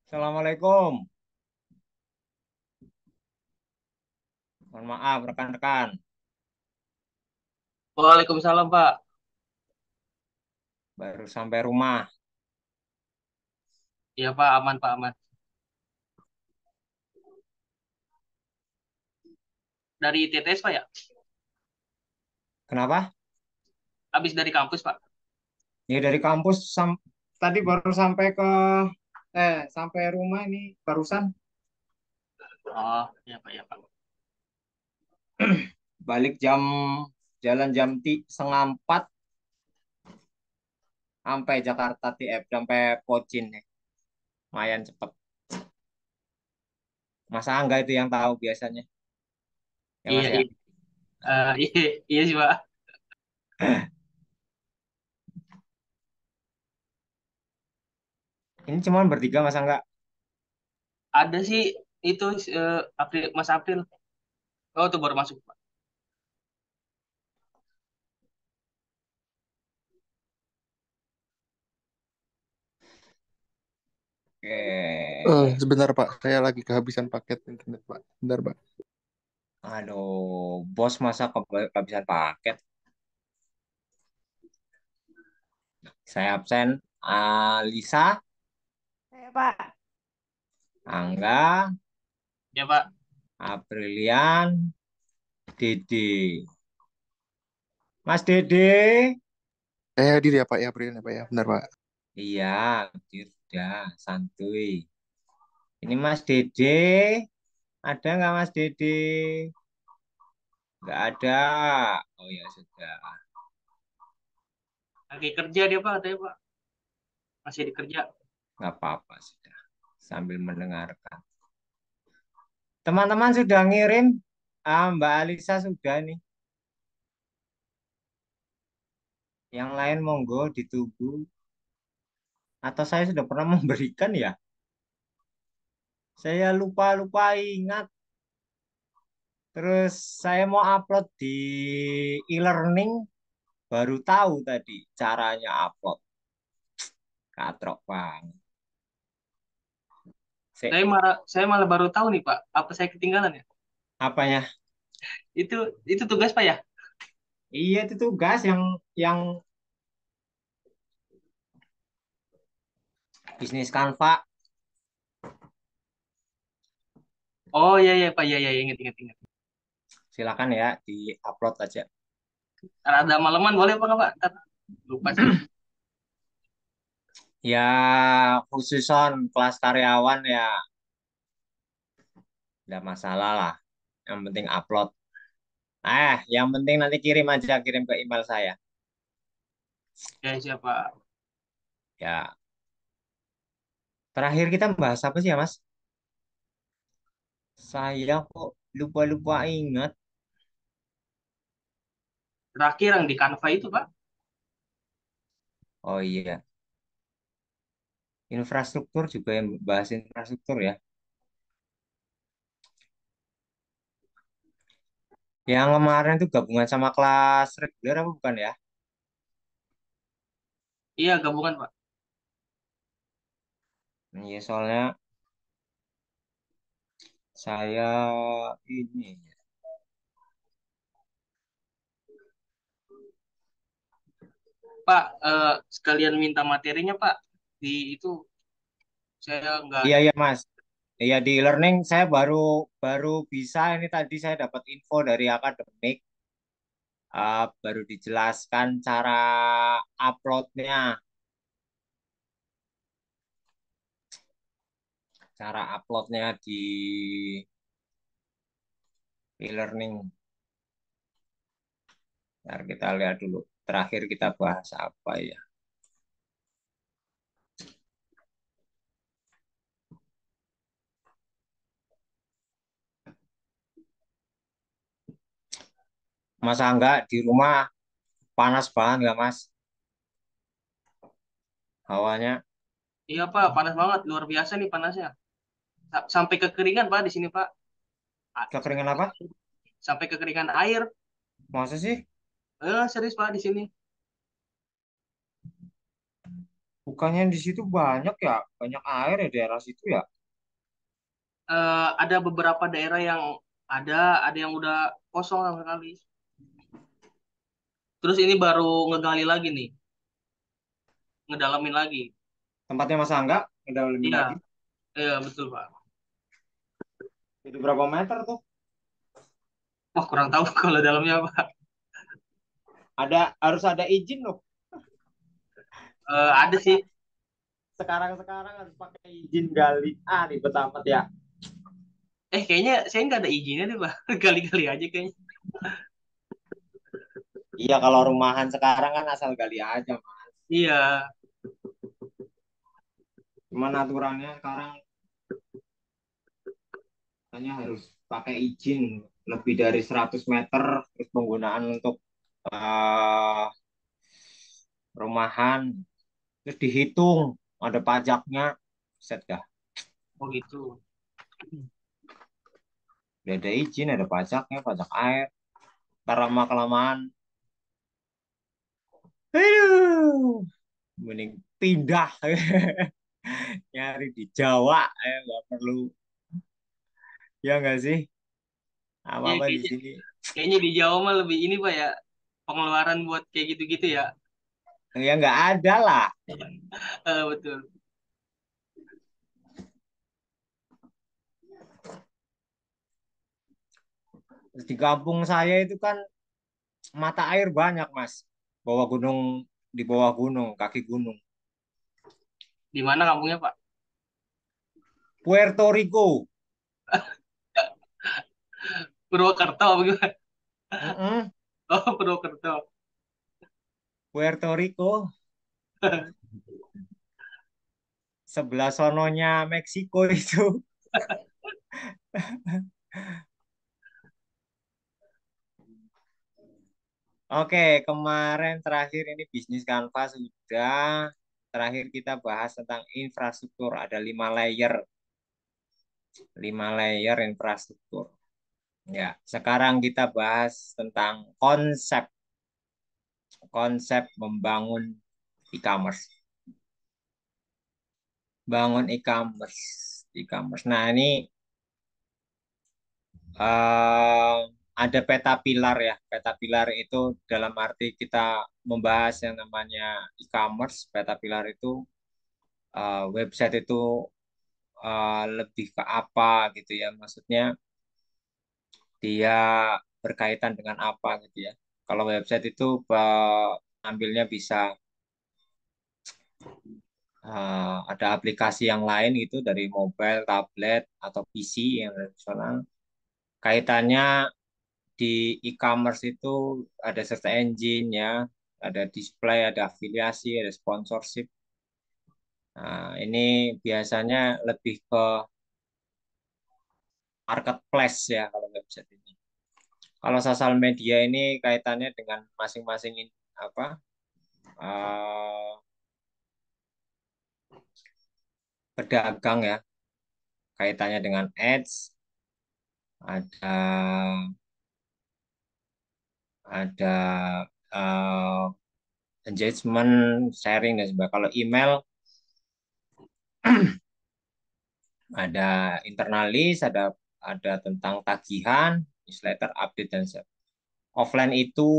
Assalamualaikum. Mohon maaf rekan-rekan. Waalaikumsalam, Pak. Baru sampai rumah. Iya, Pak, aman, Pak, aman. Dari TTS, Pak, ya? Kenapa? Habis dari kampus, Pak. Ya dari kampus tadi baru sampai rumah ini barusan Oh, iya, Pak, iya, Pak. balik jalan setengah empat sampai Jakarta TF sampai Pocin nih. Lumayan cepet. Masa Angga itu yang tahu biasanya. Ya Iya, Mas iya. ya. Iya, iya sih, Pak. Ini cuma bertiga Mas Angga. Ada sih itu April, Mas April. Oh, itu baru masuk, Pak. Oke. Sebentar Pak, saya lagi kehabisan paket internet Pak. Bentar Pak. Aduh, bos masa kehabisan paket. Saya absen. Lisa, Saya Pak, Angga, Ya, Pak. Aprilian, Dede. Mas Dede. Saya hadir ya Pak ya, April ya Pak ya. Bentar Pak. Iya, dia sudah santuy. Ini Mas Dede. Ada nggak Mas Dede? Nggak ada. Oh ya sudah. Lagi kerja dia, Pak, katanya, Pak. Masih di kerja. Nggak apa-apa sudah. Sambil mendengarkan. Teman-teman sudah ngirim. Mbak Alisa sudah nih. Yang lain monggo ditunggu. Atau saya sudah pernah memberikan ya? Saya lupa-lupa ingat. Terus saya mau upload di e-learning. Baru tahu tadi caranya upload. Katrok bang. Saya malah baru tahu nih, Pak. Apa saya ketinggalan ya? Apanya? Itu itu tugas, Pak, ya? Iya itu tugas yang bisnis Canva. Oh, iya, iya, Pak. Iya, iya, ingat, ingat, ingat. Silakan ya di-upload aja. Ada malaman boleh, Pak, nggak, Pak? Ntar lupa saya. Ya khususon kelas karyawan ya tidak masalah lah. Yang penting upload. Yang penting nanti kirim aja, kirim ke email saya. Ya, siapa? Ya, terakhir kita bahas apa sih ya, Mas? Saya kok lupa-lupa ingat. Terakhir yang di Canva itu, Pak. Oh iya, infrastruktur juga yang bahas infrastruktur ya. Yang kemarin itu gabungan sama kelas reguler apa bukan ya? Iya, gabungan, Pak. Iya, soalnya saya ini Pak, sekalian minta materinya, Pak. Di itu saya nggak. iya iya Mas. Iya di learning saya baru baru bisa ini tadi saya dapat info dari akademik. Baru dijelaskan cara uploadnya, cara uploadnya di e-learning. Ntar kita lihat dulu. Terakhir kita bahas apa ya? Mas Angga di rumah panas banget nggak Mas? Hawanya Iya, Pak, panas banget, luar biasa nih panasnya. Sampai kekeringan, Pak, di sini, Pak. A- kekeringan apa? Sampai kekeringan air. Masa sih? Serius, Pak, di sini. Bukannya di situ banyak ya, banyak air ya daerah situ ya. Ada beberapa daerah yang ada, ada yang udah kosong sama sekali. Terus ini baru ngegali lagi nih, ngedalamin lagi. Tempatnya Mas Angga, ngedalamin Iya, lagi. iya betul Pak. Itu berapa meter tuh? Wah kurang tahu kalau dalamnya apa. Harus ada izin loh. Ada sih. Sekarang harus pakai izin gali. Ah, ribet amat ya. Kayaknya saya nggak ada izinnya deh Pak. Gali-gali aja kayaknya. Iya, kalau rumahan sekarang kan asal gali aja, Mas. Iya, Cuman aturannya sekarang hanya harus pakai izin lebih dari 100 meter terus penggunaan untuk eh, rumahan terus dihitung ada pajaknya. Set dah. oh gitu. Udah ada izin, ada pajaknya, pajak air. Ntar lama kelamaan, aduh, mending pindah nyari di Jawa, nggak perlu, ya nggak sih? Ya Apa-apa di kayaknya, sini. kayaknya di Jawa mah lebih ini Pak ya. Pengeluaran buat kayak gitu-gitu ya. Ya nggak ada lah. Betul. Di kampung saya itu kan mata air banyak, Mas. Bawah gunung, di bawah gunung, kaki gunung. Di mana kampungnya Pak? Puerto Rico. Purwokerto apa gimana? Mm-mm. Oh, Purwokerto. Puerto Rico. Sebelah sononya Meksiko itu. Oke, kemarin terakhir ini bisnis kanvas sudah. Terakhir kita bahas tentang infrastruktur. Ada 5 layer. 5 layer infrastruktur. Ya, sekarang kita bahas tentang konsep. Konsep membangun e-commerce. Bangun e-commerce. E-commerce. Nah, ini eh, ada peta pilar ya. Peta pilar itu dalam arti kita membahas yang namanya e-commerce. Peta pilar itu website itu lebih ke apa gitu ya. Maksudnya dia berkaitan dengan apa gitu ya. Kalau website itu ambilnya bisa ada aplikasi yang lain itu dari mobile, tablet, atau PC yang tradisional. Kaitannya di e-commerce itu ada search engine ya, ada display, ada afiliasi, ada sponsorship. Nah, ini biasanya lebih ke marketplace ya kalau website ini. Kalau sosial media ini kaitannya dengan masing-masing apa eh, pedagang ya, kaitannya dengan ads, ada ada engagement, sharing dan sebagainya. Kalau email ada internalis, ada tentang tagihan, newsletter, update dan sebagainya. Offline itu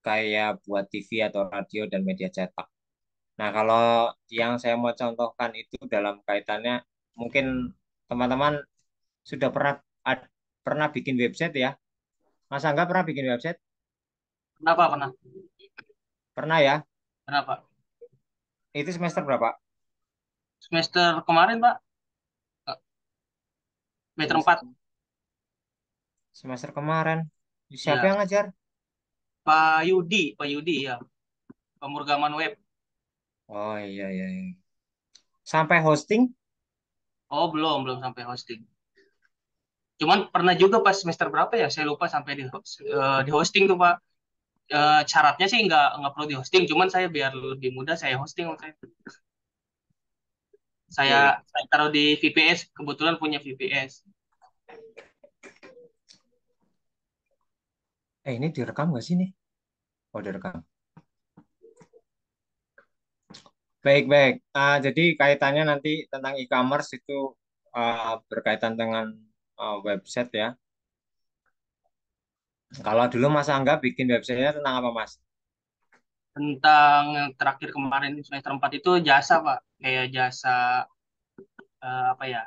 kayak buat TV atau radio dan media cetak. Nah, kalau yang saya mau contohkan itu dalam kaitannya mungkin teman-teman sudah pernah bikin website ya. Mas Angga pernah bikin website? Kenapa? Pernah? Pernah ya. Kenapa? Itu semester berapa? Semester kemarin Pak, semester Semester 4. semester kemarin. Siapa Ya, yang ngajar? Pak Yudi ya, pemrograman web. Oh iya iya, iya. Sampai hosting? Oh, belum sampai hosting. Cuman pernah juga pas semester berapa ya, saya lupa sampai di hosting tuh Pak. Syaratnya sih nggak perlu di hosting, cuman saya biar lebih mudah saya hosting. Saya, Iya, iya. saya taruh di VPS, kebetulan punya VPS. Ini direkam nggak sih nih? Oh direkam. Baik-baik. Jadi kaitannya nanti tentang e-commerce itu berkaitan dengan website ya. Kalau dulu Mas Angga bikin websitenya tentang apa Mas? Tentang yang terakhir kemarin semester 4 itu jasa, Pak. Kayak jasa apa ya?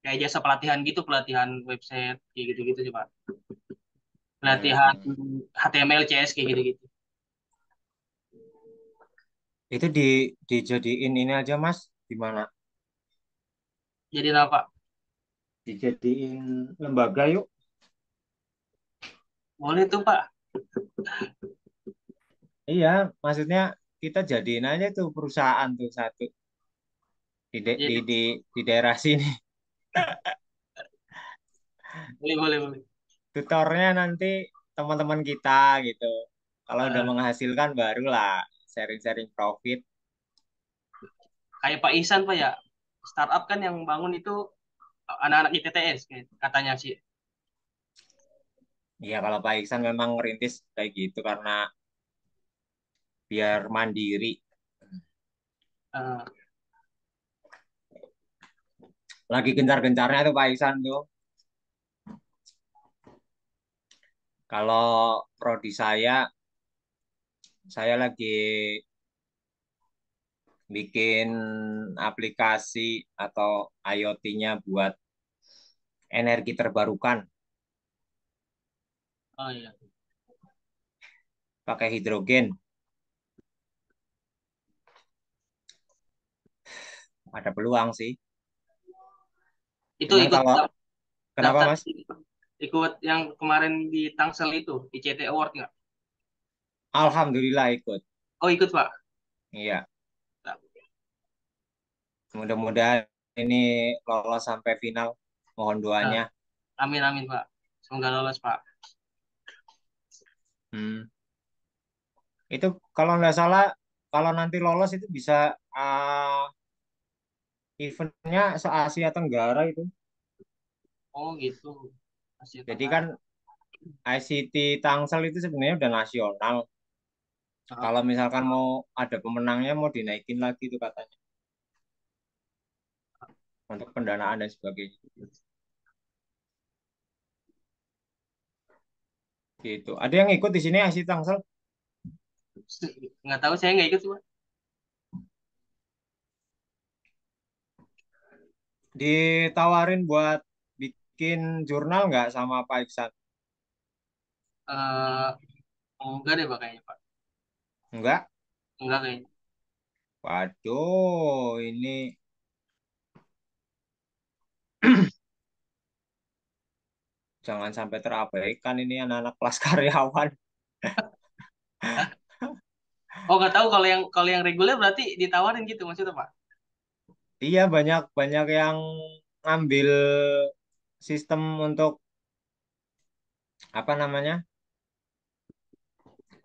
Kayak jasa pelatihan gitu, pelatihan website kayak gitu-gitu sih, Pak. Pelatihan Hmm, HTML, CS kayak gitu-gitu. itu dijadiin ini aja Mas, gimana? Jadi apa, Pak? Dijadiin lembaga yuk. Boleh tuh, Pak. Iya, maksudnya kita jadiin aja tuh perusahaan tuh satu di de- Jadi di daerah sini. boleh, boleh, boleh. Tutornya nanti teman-teman kita gitu. Kalau udah Eh, menghasilkan barulah sharing-sharing profit. Kayak Pak Ihsan, Pak ya. Startup kan yang bangun itu anak-anak ITTS katanya sih. Iya, kalau Pak Iksan memang ngerintis kayak gitu karena biar mandiri. Eh, Lagi gencar-gencarnya tuh Pak Iksan tuh. Kalau prodi saya lagi bikin aplikasi atau IoT-nya buat energi terbarukan oh iya. pakai hidrogen. Ada peluang sih. Itu Cuman ikut kalau kenapa daftar, Mas? ikut yang kemarin di Tangsel itu, di CT Award nggak? Alhamdulillah ikut. Oh ikut, Pak. Iya, mudah-mudahan ini lolos sampai final. Mohon Eh, doanya. Amin, amin, Pak. Semoga lolos, Pak. Hmm. Itu kalau nggak salah, kalau nanti lolos itu bisa eventnya se-Asia Tenggara itu. Oh gitu. Asia Jadi kan Tenggara. ICT Tangsel itu sebenarnya udah nasional. Heeh. Kalau misalkan mau ada pemenangnya mau dinaikin lagi tuh katanya untuk pendanaan dan sebagainya. Gitu. Ada yang ikut di sini ICT Tangsel Nggak tahu, saya nggak ikut, Pak. ditawarin buat bikin jurnal nggak sama Pak Iksan? Eh, Enggak deh, Pak, kayaknya, Pak. Enggak? Enggak kayaknya. Waduh, ini jangan sampai terabaikan ini anak-anak kelas karyawan. Oh nggak tahu, kalau yang reguler berarti ditawarin gitu maksudnya, Pak. Iya, banyak banyak yang ngambil sistem untuk apa namanya?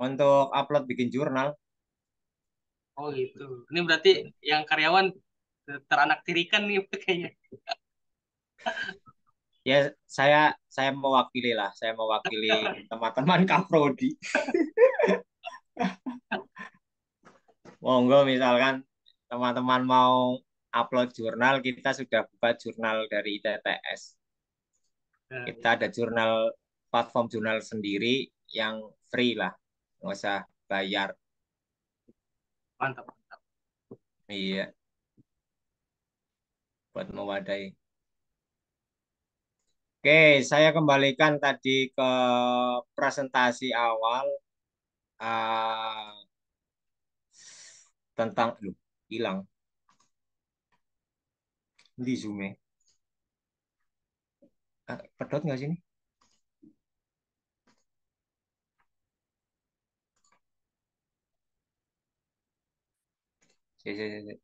Untuk upload bikin jurnal. Oh gitu. Ini berarti yang karyawan teranak-tirikan nih kayaknya. Ya, saya mewakili lah, saya mewakili teman-teman Kaprodi. Monggo misalkan teman-teman mau upload jurnal, kita sudah buat jurnal dari ITTS. Nah, Kita ada jurnal platform jurnal sendiri yang free lah, nggak usah bayar. mantap. Iya, buat mewadai. Oke, saya kembalikan tadi ke presentasi awal ah, tentang lu hilang di Zoom ya. Pedot nggak sih ini? Si, si, si, si.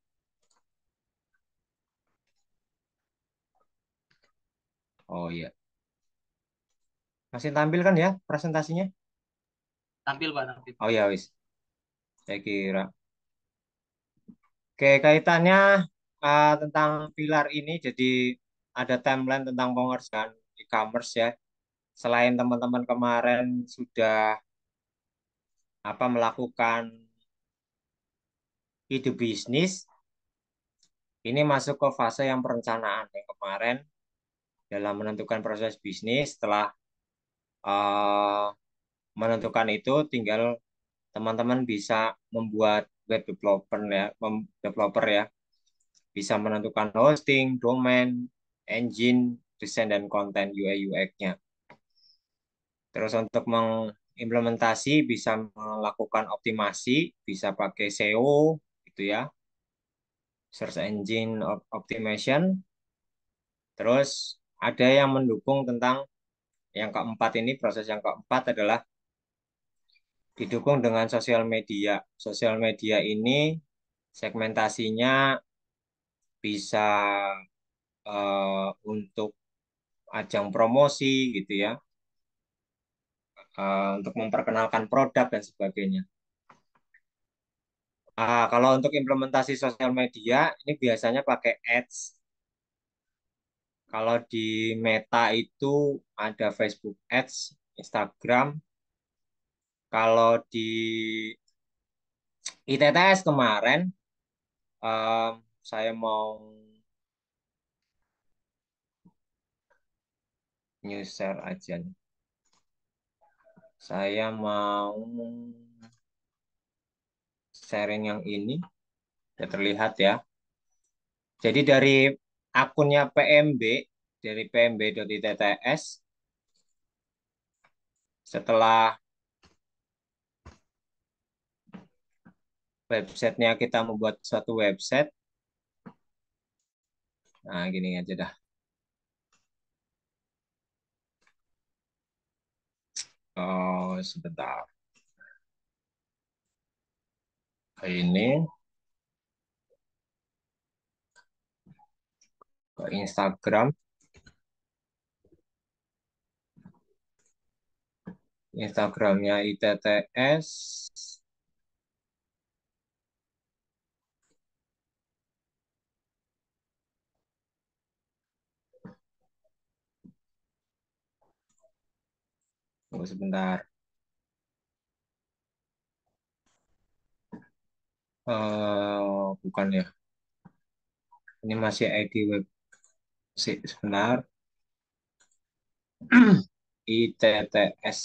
Oh iya, masih tampil kan ya presentasinya? Tampil, Pak, tampil. Oh ya wis, saya kira. Oke, kaitannya tentang pilar ini, jadi ada timeline tentang pengerjaan e-commerce ya. Selain teman-teman kemarin sudah apa melakukan ide bisnis ini masuk ke fase yang perencanaan. Yang kemarin dalam menentukan proses bisnis, setelah eh, menentukan itu, tinggal teman-teman bisa membuat web developer ya, developer ya, bisa menentukan hosting, domain, engine, desain dan konten UI UX-nya. Terus untuk mengimplementasi bisa melakukan optimasi, bisa pakai SEO gitu ya, search engine optimization. Terus ada yang mendukung tentang yang keempat ini, proses yang keempat adalah didukung dengan sosial media. Sosial media ini segmentasinya bisa untuk ajang promosi gitu ya, untuk memperkenalkan produk dan sebagainya. Kalau untuk implementasi sosial media ini biasanya pakai ads. Kalau di Meta itu ada Facebook Ads, Instagram. Kalau di ITTS kemarin em, saya mau new share aja nih. Saya mau sharing yang ini, ya terlihat ya. Jadi dari akunnya PMB, dari pmb.itts, setelah websitenya kita membuat suatu website, nah gini aja dah. Oh, sebentar. Ini ke Instagram. Instagramnya ITTS. Tunggu sebentar. Bukan ya. Ini masih ID web. Sebentar. ITTS.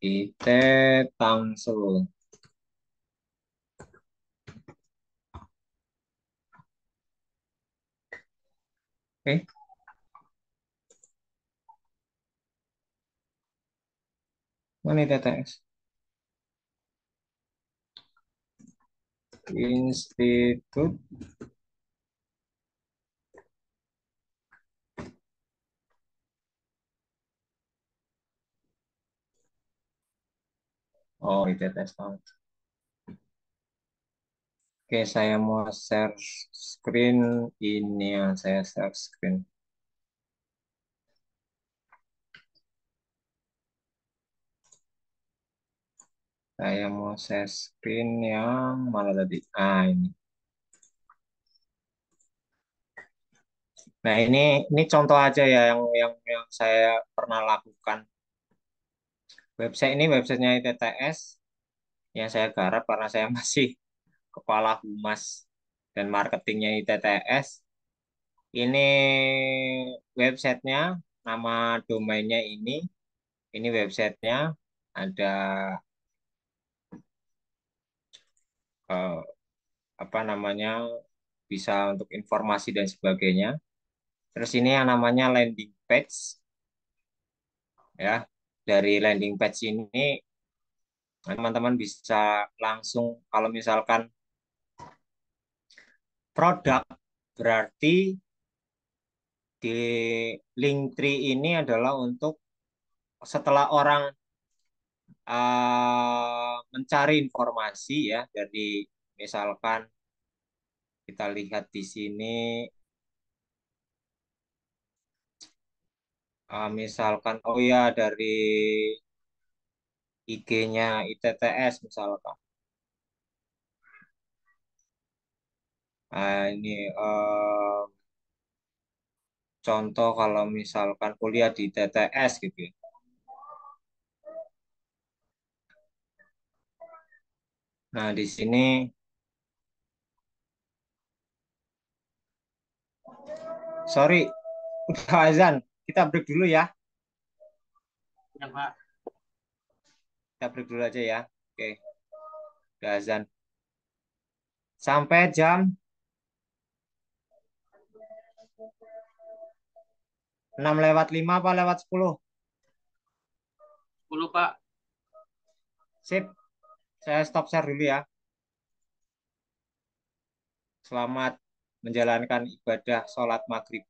IT Tangsel. Oke. Mana ITTS? Institut. Oh, ITTS Tangsel. Oke, saya mau share screen. Ini yang saya share screen. Saya mau share screen yang mana tadi? Ini. Nah, ini contoh aja ya yang saya pernah lakukan. Website ini websitenya ITTS yang saya garap karena saya masih kepala humas dan marketingnya ITTS. Ini websitenya, nama domainnya ini websitenya ada eh, apa namanya bisa untuk informasi dan sebagainya. Terus ini yang namanya landing page ya. Dari landing page ini teman-teman bisa langsung kalau misalkan produk berarti di link tree ini adalah untuk setelah orang mencari informasi ya dari misalkan kita lihat di sini misalkan oh ya dari IG-nya ITTS misalkan. Ini contoh kalau misalkan kuliah di TTS gitu ya. Nah, di sini, sorry, udah azan. Kita break dulu ya. Ya, Pak. Kita break dulu aja ya. Oke, udah azan. Sampai jam 6:05 apa lewat 10? 10, Pak. Sip, saya stop share dulu ya. Selamat menjalankan ibadah sholat maghrib.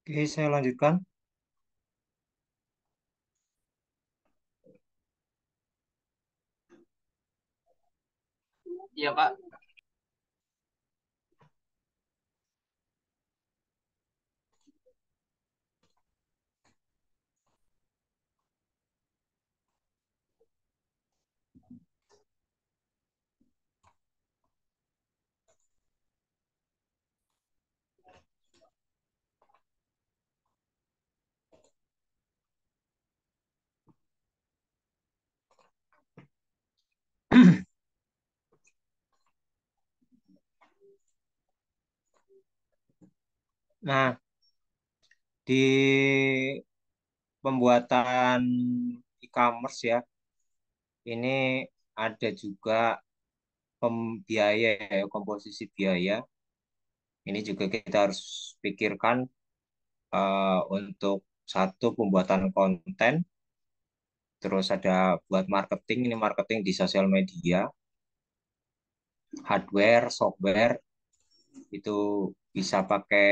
Oke, saya lanjutkan. Iya Pak. Nah, di pembuatan e-commerce ya, ini ada juga biaya ya, komposisi biaya. Ini juga kita harus pikirkan untuk satu pembuatan konten, terus ada buat marketing, ini marketing di sosial media, hardware, software, itu bisa pakai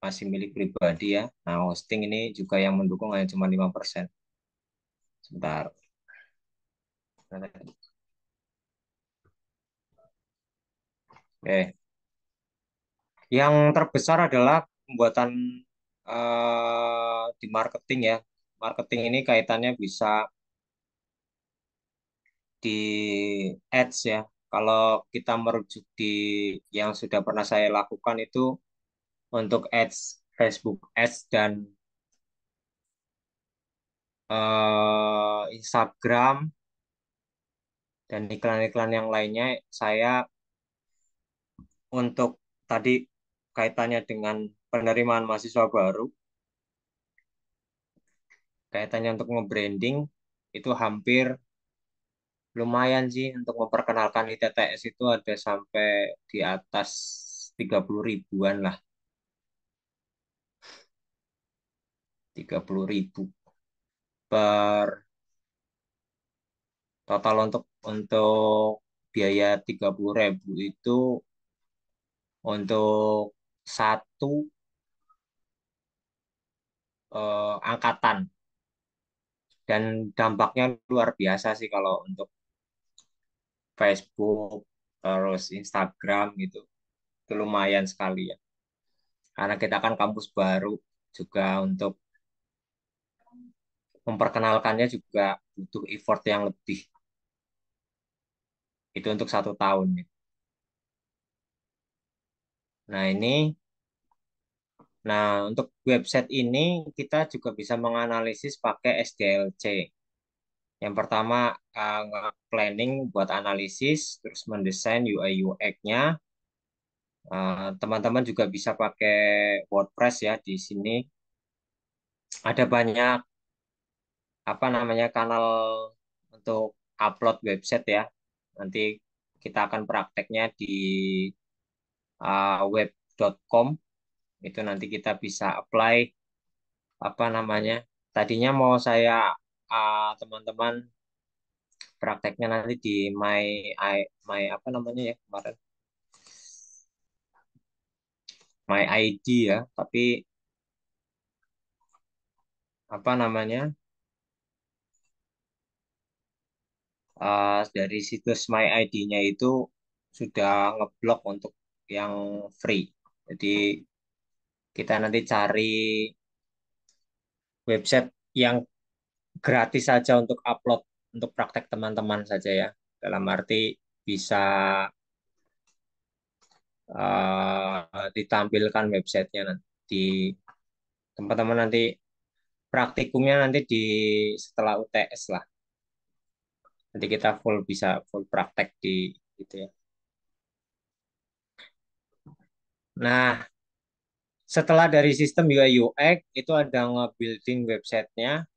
masih milik pribadi ya. Nah, hosting ini juga yang mendukung hanya cuma 5%. Sebentar. Oke. Yang terbesar adalah pembuatan di marketing ya. Marketing ini kaitannya bisa di ads ya. Kalau kita merujuk di yang sudah pernah saya lakukan itu untuk ads, Facebook ads dan Instagram dan iklan-iklan yang lainnya, saya untuk tadi kaitannya dengan penerimaan mahasiswa baru, kaitannya untuk nge-branding itu hampir lumayan sih untuk memperkenalkan ITTS itu ada sampai di atas 30 ribuan lah, 30 ribu per total untuk biaya 30 ribu itu untuk satu angkatan dan dampaknya luar biasa sih kalau untuk Facebook terus Instagram gitu itu lumayan sekali ya karena kita kan kampus baru juga untuk memperkenalkannya juga butuh effort yang lebih itu untuk 1 tahun ya. Nah untuk website ini kita juga bisa menganalisis pakai SDLC. Yang pertama planning buat analisis, terus mendesain UI UX-nya. Teman-teman juga bisa pakai WordPress ya di sini. Ada banyak apa namanya kanal untuk upload website ya. Nanti kita akan prakteknya di web.com. Itu nanti kita bisa apply apa namanya. Tadinya mau saya teman-teman prakteknya nanti di my apa namanya ya kemarin my ID ya, tapi apa namanya dari situs my ID-nya itu sudah ngeblok untuk yang free. Jadi kita nanti cari website yang gratis saja untuk upload untuk praktek teman-teman saja ya. Dalam arti bisa ditampilkan websitenya nanti di teman-teman nanti praktikumnya nanti di setelah UTS lah. Nanti kita bisa full praktek di gitu ya. Nah, setelah dari sistem UI UX itu ada nge-building websitenya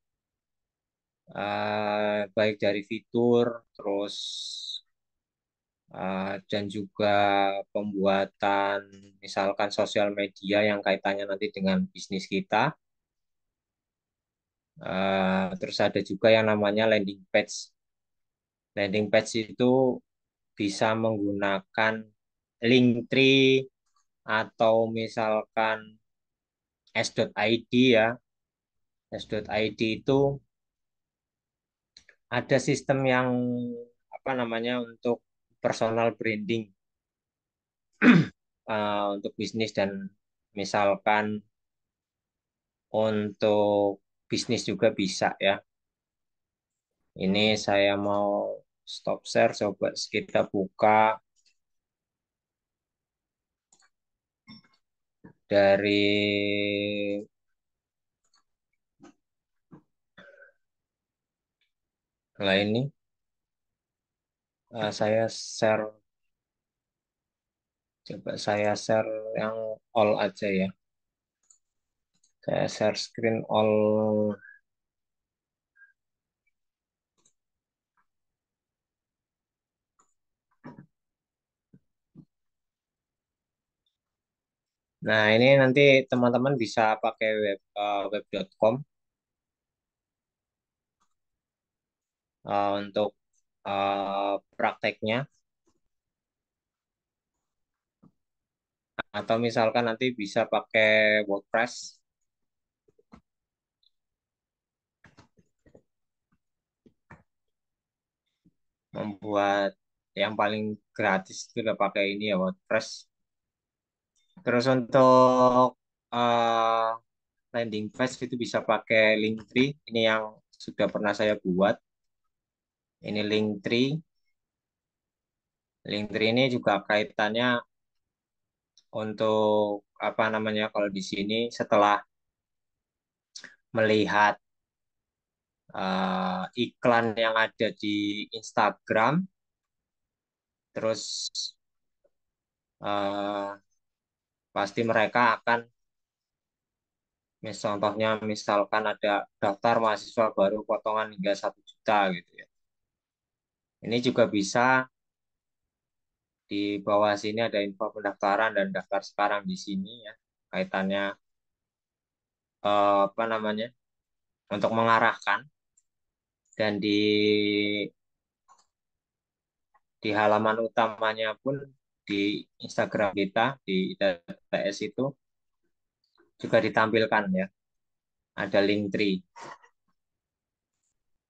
baik dari fitur terus dan juga pembuatan misalkan sosial media yang kaitannya nanti dengan bisnis kita. Terus ada juga yang namanya landing page. Landing page itu bisa menggunakan Linktree atau misalkan s.id ya. S.id itu ada sistem yang apa namanya untuk personal branding untuk bisnis dan misalkan untuk bisnis juga bisa ya. Ini saya mau stop share, coba kita buka dari nah ini saya share, coba saya share yang all aja ya. Saya share screen all. Nah, ini nanti teman-teman bisa pakai web.com untuk prakteknya, atau misalkan nanti bisa pakai WordPress, membuat yang paling gratis itu udah pakai ini ya, WordPress. Terus untuk eh, landing page itu bisa pakai Linktree. Ini yang sudah pernah saya buat. Ini Linktree. Linktree ini juga kaitannya untuk apa namanya, kalau di sini setelah melihat iklan yang ada di Instagram, terus eh, pasti mereka akan, contohnya misalkan ada daftar mahasiswa baru potongan hingga 1 juta gitu ya. Ini juga bisa di bawah sini ada info pendaftaran dan daftar sekarang di sini ya, kaitannya apa namanya, untuk mengarahkan, dan di halaman utamanya pun di Instagram kita di ITTS itu juga ditampilkan ya, ada Linktree.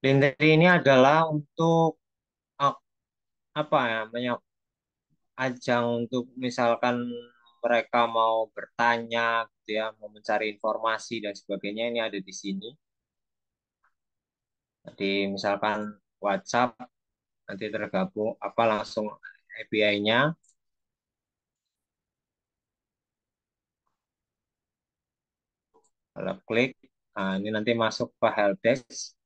Linktree ini adalah untuk eh, apa ya namanya, ajang untuk misalkan mereka mau bertanya gitu ya, mau mencari informasi dan sebagainya, ini ada di sini. Jadi misalkan WhatsApp nanti tergabung apa langsung API-nya, kalau klik, nah ini nanti masuk ke helpdesk,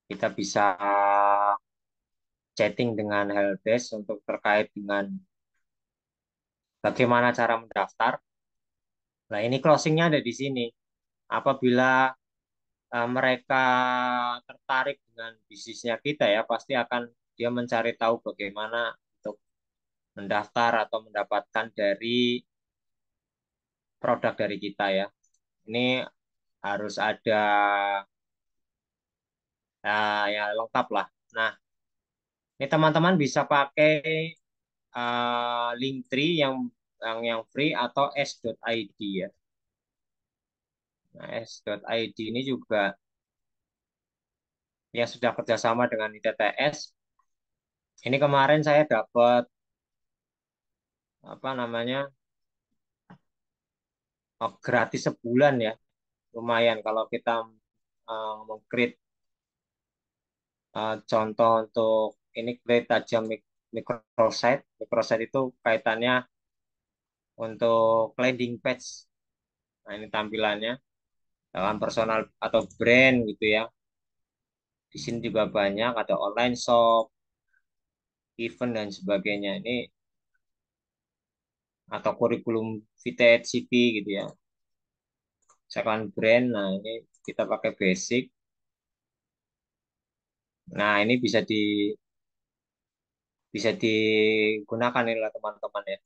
kita bisa chatting dengan helpdesk untuk terkait dengan bagaimana cara mendaftar. Nah ini closingnya ada di sini. Apabila mereka tertarik dengan bisnisnya kita ya, pasti akan dia mencari tahu bagaimana untuk mendaftar atau mendapatkan dari produk dari kita ya. Ini harus ada ya lengkap lah. Nah, ini teman-teman bisa pakai Linktree yang free atau s.id ya. Nah, s.id ini juga ya sudah kerjasama dengan ITTS. Ini kemarin saya dapat apa namanya, gratis sebulan ya. Lumayan kalau kita meng-create contoh untuk ini, create aja microsite. Microsite itu kaitannya untuk landing page. Nah, ini tampilannya dalam personal atau brand gitu ya. Di sini juga banyak, ada online shop, event dan sebagainya. Ini atau kurikulum Vitae City gitu ya. Misalkan brand, nah ini kita pakai basic. Nah, ini bisa digunakan nih lah teman-teman ya.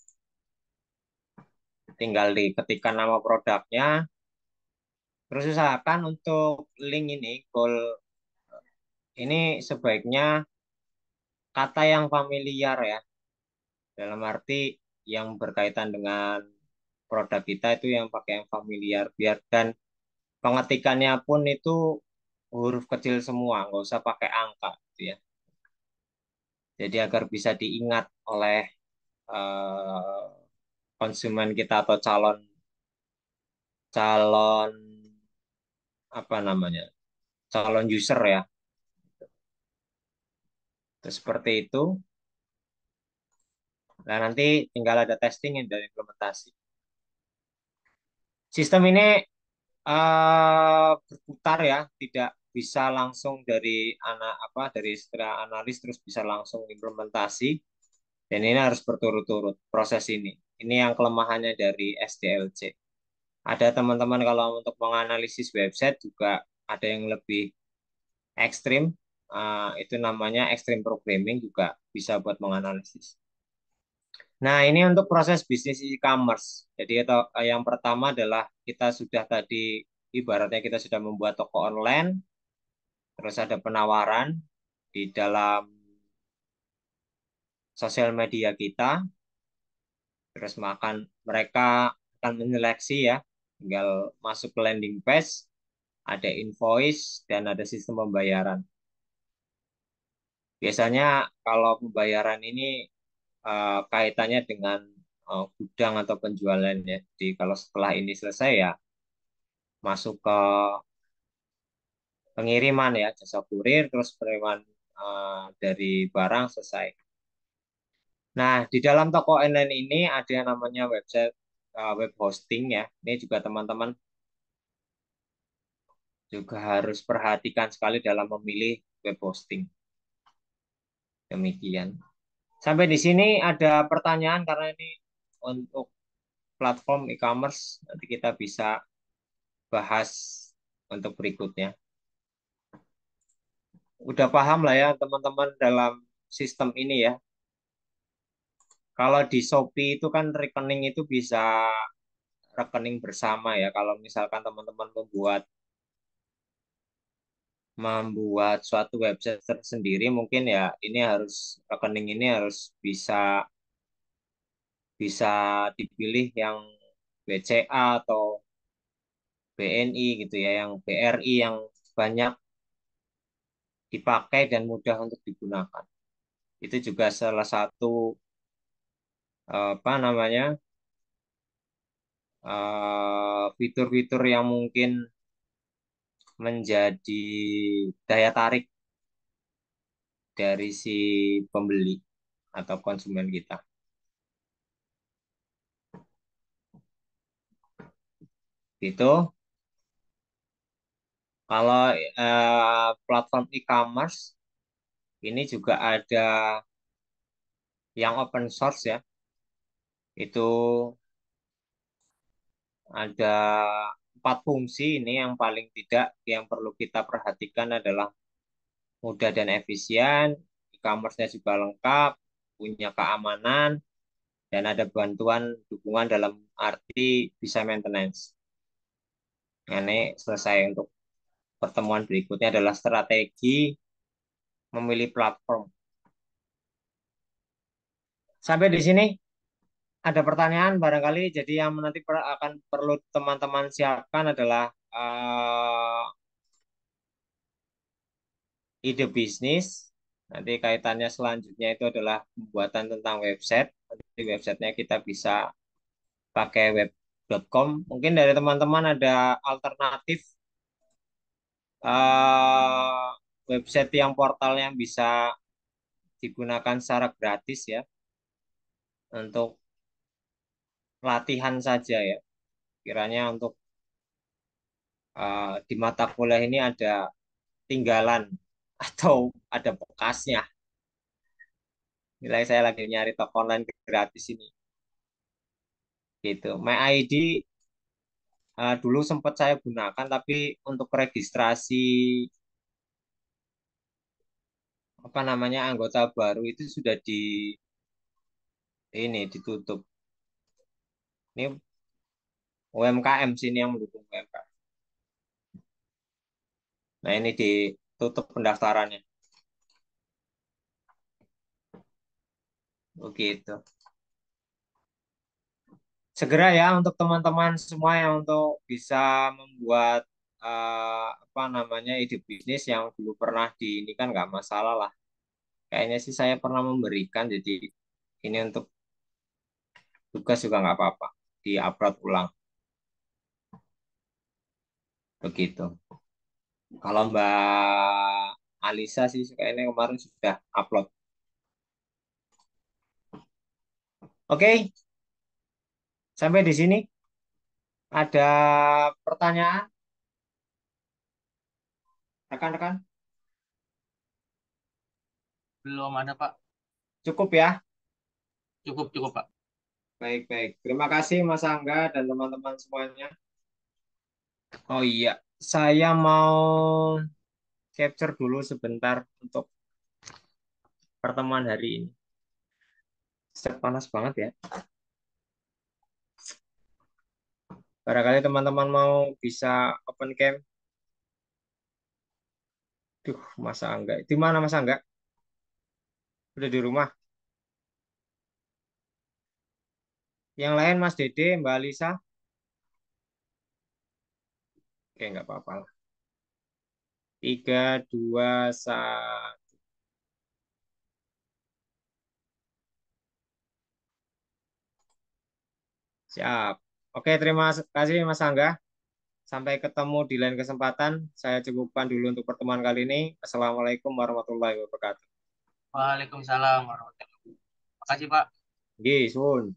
Tinggal diketikkan nama produknya, terus usahakan untuk link ini, goal ini sebaiknya kata yang familiar ya, dalam arti yang berkaitan dengan produk kita itu yang pakai yang familiar, biar dan pengetikannya pun itu huruf kecil semua, nggak usah pakai angka gitu ya. Jadi agar bisa diingat oleh eh, konsumen kita atau calon calon apa namanya, calon user ya. Terus seperti itu. Nah, nanti tinggal ada testing dan implementasi. Sistem ini berputar ya, tidak bisa langsung dari anak apa dari setelah analis terus bisa langsung implementasi. Dan ini harus berturut-turut proses ini. Ini yang kelemahannya dari SDLC. Ada teman-teman kalau untuk menganalisis website juga ada yang lebih ekstrim. Itu namanya extreme programming juga bisa buat menganalisis. Nah, ini untuk proses bisnis e-commerce. Jadi yang pertama adalah kita sudah tadi ibaratnya kita sudah membuat toko online, terus ada penawaran di dalam sosial media kita, terus mereka akan menyeleksi ya, tinggal masuk ke landing page, ada invoice dan ada sistem pembayaran. Biasanya kalau pembayaran ini kaitannya dengan gudang atau penjualan ya. Jadi kalau setelah ini selesai ya masuk ke pengiriman ya, jasa kurir, terus pengiriman dari barang selesai. Nah, di dalam toko online ini ada yang namanya website web hosting ya. Ini juga teman-teman juga harus perhatikan sekali dalam memilih web hosting. Demikian. Sampai di sini ada pertanyaan karena ini untuk platform e-commerce nanti kita bisa bahas untuk berikutnya. Udah paham lah ya teman-teman dalam sistem ini ya. Kalau di Shopee itu kan rekening itu bisa rekening bersama ya. Kalau misalkan teman-teman membuat membuat suatu website tersendiri mungkin ya ini harus rekening ini harus bisa bisa dipilih yang BCA atau BNI gitu ya, yang BRI yang banyak dipakai dan mudah untuk digunakan. Itu juga salah satu apa namanya fitur-fitur yang mungkin menjadi daya tarik dari si pembeli atau konsumen kita. Itu kalau platform e-commerce ini juga ada yang open source ya. Itu ada 4 fungsi ini yang paling tidak yang perlu kita perhatikan adalah mudah dan efisien, e-commerce-nya juga lengkap, punya keamanan, dan ada bantuan dukungan dalam arti bisa maintenance. Nah, ini selesai untuk pertemuan berikutnya adalah strategi memilih platform. Sampai di sini ada pertanyaan barangkali. Jadi yang nanti akan perlu teman-teman siapkan adalah ide bisnis. Nanti kaitannya selanjutnya itu adalah pembuatan tentang website. Nanti websitenya kita bisa pakai web.com. Mungkin dari teman-teman ada alternatif eh, website yang portalnya bisa digunakan secara gratis ya untuk latihan saja ya. Kiranya untuk di mata kuliah ini ada tinggalan atau ada bekasnya. Nilai saya lagi nyari toko online gratis ini. Gitu. My ID dulu sempat saya gunakan, tapi untuk registrasi apa namanya anggota baru itu sudah ini ditutup. Ini UMKM sini yang mendukung UMKM. Nah ini ditutup pendaftarannya. Begitu. segera ya untuk teman-teman semua yang untuk bisa membuat apa namanya ide bisnis yang dulu pernah di ini kan nggak masalah lah. Kayaknya sih saya pernah memberikan, jadi ini untuk tugas juga nggak apa-apa, di-upload ulang begitu. Kalau Mbak Alisa sih kayaknya kemarin sudah upload. Oke, sampai di sini ada pertanyaan rekan-rekan? Belum ada, Pak. Cukup ya? Cukup, cukup, Pak. Baik-baik. Terima kasih Mas Angga dan teman-teman semuanya. Oh iya, saya mau capture dulu sebentar untuk pertemuan hari ini. Panas banget ya. Barangkali teman-teman mau bisa open cam. Duh, Mas Angga. Di mana Mas Angga? Udah di rumah. Yang lain Mas Dede, Mbak Alisa. Oke, nggak apa-apa lah. 3, 2, 1. Siap. Oke, terima kasih Mas Angga. Sampai ketemu di lain kesempatan. Saya cukupkan dulu untuk pertemuan kali ini. Assalamualaikum warahmatullahi wabarakatuh. Waalaikumsalam warahmatullahi wabarakatuh. Makasih, Pak. Ye, sun.